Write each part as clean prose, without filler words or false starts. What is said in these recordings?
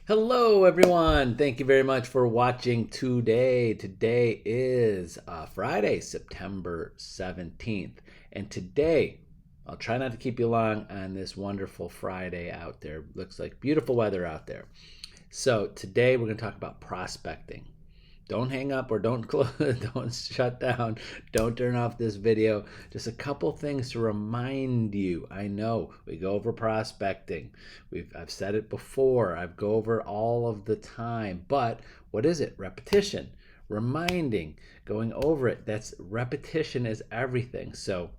Hello, everyone. Thank you very much for watching today. Today is Friday, September 17th. And today, I'll try not to keep you long on this wonderful Friday out there. Looks like beautiful weather out there. So, today we're going to talk about prospecting. Don't hang up or don't close, don't shut down. Don't turn off this video. Just a couple things to remind you. I know we go over prospecting. I've said it before. I've go over all of the time. But what is it? Repetition, reminding, going over it. That's repetition is everything. So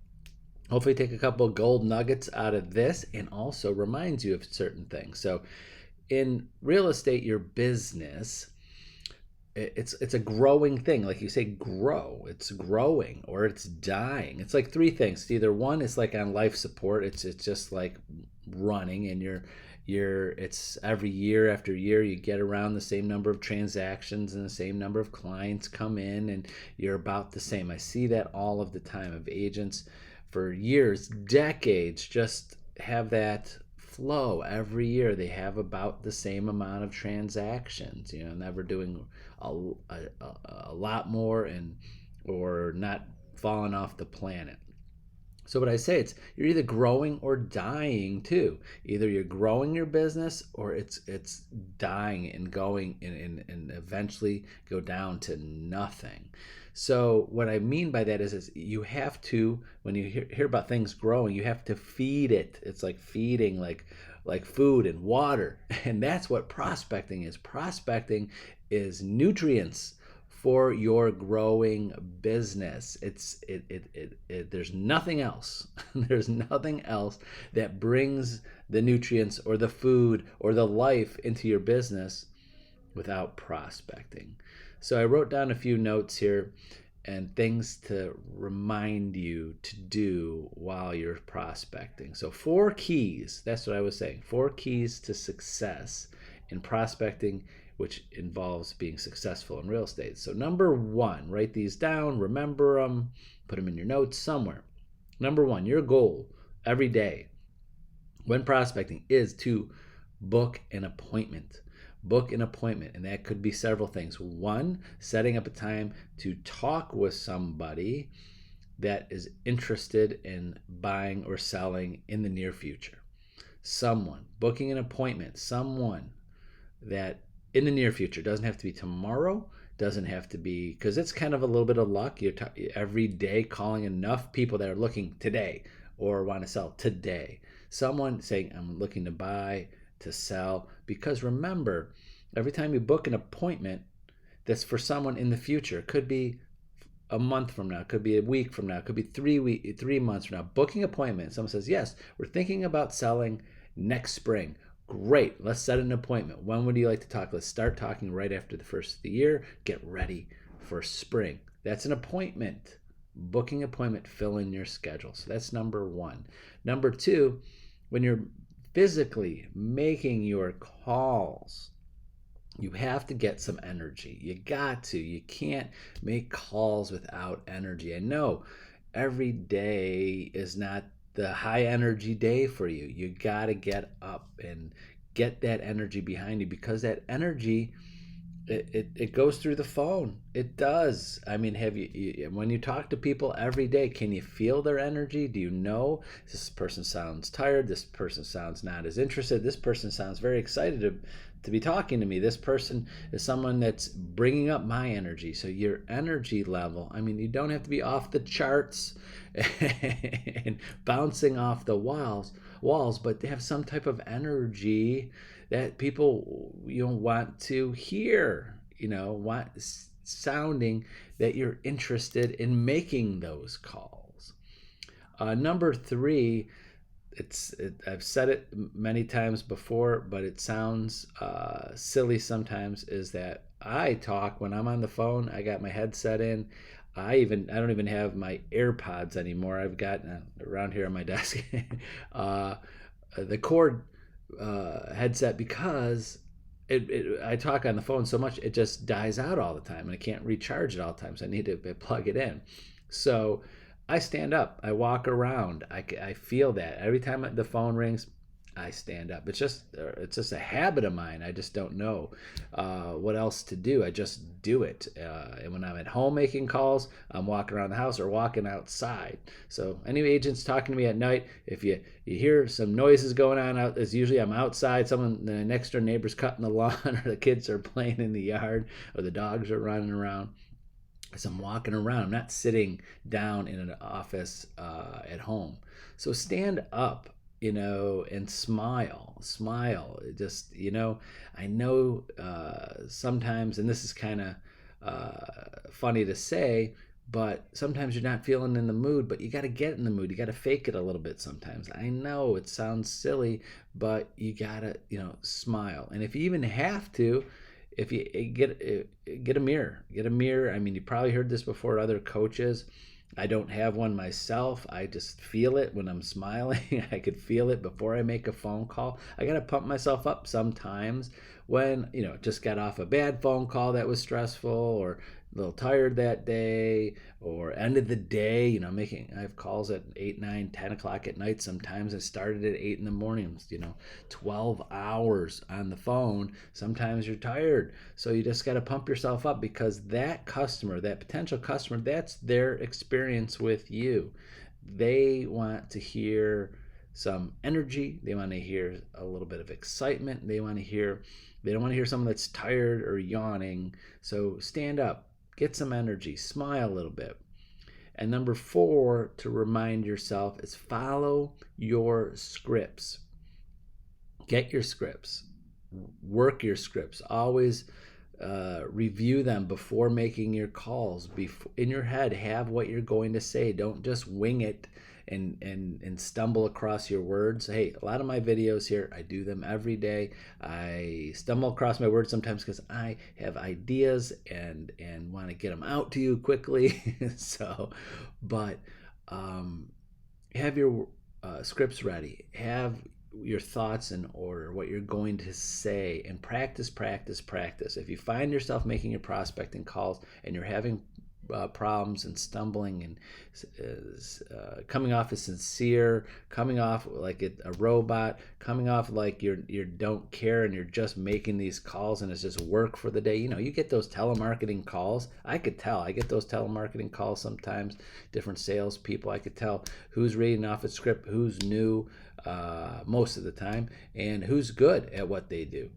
hopefully take a couple of gold nuggets out of this and also reminds you of certain things. So in real estate, your business, it's a growing thing. Like you say, grow. It's growing or it's dying. It's like three things. It's either one is like on life support. It's just like running, and it's every year after year you get around the same number of transactions and the same number of clients come in, and you're about the same. I see that all of the time of agents for years, decades, just have that flow every year. They have about the same amount of transactions, never doing a, a lot more and or not falling off the planet. So what I say, it's you're either growing or dying too. Either you're growing your business or it's dying and going and eventually go down to nothing. So what I mean by that is you have to, when you hear about things growing, you have to feed it. It's like feeding, like food and water. And that's what prospecting is. Prospecting is nutrients for your growing business. There's nothing else. There's nothing else that brings the nutrients or the food or the life into your business without prospecting. So I wrote down a few notes here and things to remind you to do while you're prospecting. So 4 keys, that's what I was saying. 4 keys to success in prospecting, which involves being successful in real estate. So number 1, write these down, remember them, put them in your notes somewhere. Number 1, your goal every day when prospecting is to book an appointment. Book an appointment, and that could be several things. 1, setting up a time to talk with somebody that is interested in buying or selling in the near future. Booking an appointment, someone that in the near future, doesn't have to be tomorrow, doesn't have to be, because it's kind of a little bit of luck. You're every day calling enough people that are looking today or want to sell today. Someone saying, I'm looking to buy, to sell, because remember, every time you book an appointment that's for someone in the future, it could be a month from now, it could be a week from now, it could be 3 months from now. Booking appointment, someone says, yes, we're thinking about selling next spring. Great, let's set an appointment. When would you like to talk? Let's start talking right after the first of the year. Get ready for spring. That's an appointment. Booking appointment, fill in your schedule. So that's number 1. Number 2, when you're physically making your calls, you have to get some energy. You got to. You can't make calls without energy. I know every day is not the high energy day for you. You got to get up and get that energy behind you, because that energy, it goes through the phone. It does. I mean, when you talk to people every day, can you feel their energy? Do you know this person sounds tired? This person sounds not as interested. This person sounds very excited to be talking to me. This person is someone that's bringing up my energy. So your energy level, I mean, you don't have to be off the charts and bouncing off the walls, but they have some type of energy that people want to hear, want sounding that you're interested in making those calls. Number 3, I've said it many times before, but it sounds silly sometimes, is that I talk when I'm on the phone. I got my headset in. I don't even have my AirPods anymore. I've got around here on my desk the cord headset, because I talk on the phone so much it just dies out all the time, and I can't recharge it all the time. So I need to plug it in. So I stand up, I walk around, I feel that every time the phone rings, I stand up. It's just a habit of mine. I just don't know what else to do. I just do it. And when I'm at home making calls, I'm walking around the house or walking outside. So any agents talking to me at night, if you hear some noises going on out, it's usually I'm outside. Someone, the next door neighbor's cutting the lawn, or the kids are playing in the yard, or the dogs are running around. As I'm walking around, I'm not sitting down in an office at home. So stand up, and smile. Just, I know sometimes, and this is kind of funny to say, but sometimes you're not feeling in the mood, but you got to get in the mood. You got to fake it a little bit sometimes. I know it sounds silly, but you got to, smile. And if you even have to, if you get a mirror, I mean, you probably heard this before, other coaches. I don't have one myself. I just feel it when I'm smiling. I could feel it before I make a phone call. I got to pump myself up sometimes when, just got off a bad phone call that was stressful, or a little tired that day, or end of the day, I have calls at 8, 9, 10 o'clock at night. Sometimes I started at 8 in the morning, 12 hours on the phone. Sometimes you're tired. So you just got to pump yourself up, because that potential customer, that's their experience with you. They want to hear some energy. They want to hear a little bit of excitement. They don't want to hear someone that's tired or yawning. So stand up, get some energy, smile a little bit. And number 4, to remind yourself, is follow your scripts. Get your scripts, work your scripts. Always review them before making your calls. In your head, have what you're going to say. Don't just wing it and stumble across your words. Hey, a lot of my videos here, I do them every day. I stumble across my words sometimes because I have ideas and want to get them out to you quickly. But have your scripts ready. Have your thoughts in order, what you're going to say, and practice. If you find yourself making your prospecting calls and you're having problems and stumbling and coming off as sincere, coming off like a robot, coming off like you don't care and you're just making these calls and it's just work for the day. You get those telemarketing calls. I could tell. I get those telemarketing calls sometimes, different salespeople. I could tell who's reading off a script, who's new most of the time, and who's good at what they do.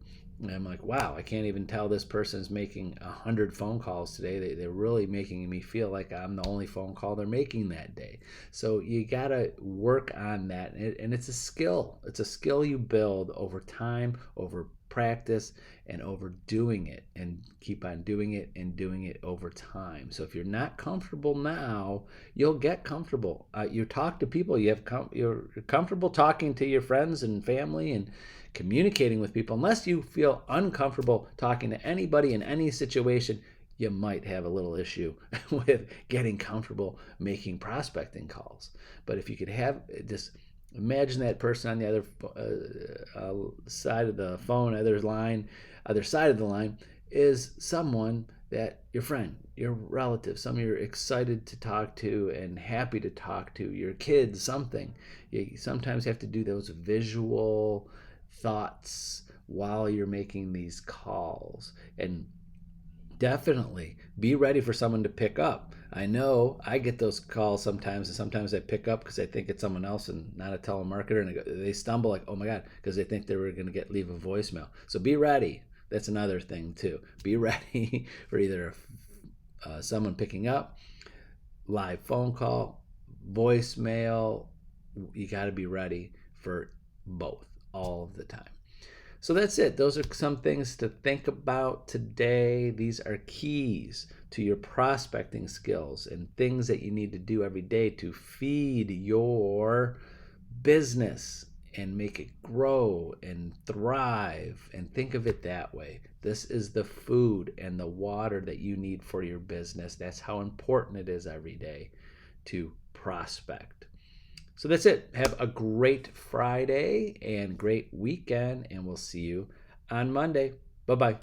And I'm like, wow, I can't even tell this person's making 100 phone calls today. They're really making me feel like I'm the only phone call they're making that day. So you got to work on that. And it's a skill. It's a skill you build over time, over practice, and over doing it, and keep on doing it and doing it over time. So if you're not comfortable now, you'll get comfortable. You talk to people, you're comfortable talking to your friends and family and communicating with people. Unless you feel uncomfortable talking to anybody in any situation, you might have a little issue with getting comfortable making prospecting calls. But if you could have just imagine that person on the other side of the phone, other side of the line, is someone that your friend, your relative, someone you're excited to talk to and happy to talk to, your kids, something. You sometimes have to do those visual thoughts while you're making these calls. And definitely be ready for someone to pick up. I know I get those calls sometimes, and sometimes I pick up because I think it's someone else and not a telemarketer, and they stumble like, oh my God, because they think they were going to leave a voicemail. So be ready. That's another thing too. Be ready for either someone picking up, live phone call, voicemail. You got to be ready for both all of the time. So that's it. Those are some things to think about today. These are keys to your prospecting skills and things that you need to do every day to feed your business and make it grow and thrive, and think of it that way. This is the food and the water that you need for your business. That's how important it is every day to prospect. So that's it. Have a great Friday and great weekend, and we'll see you on Monday. Bye-bye.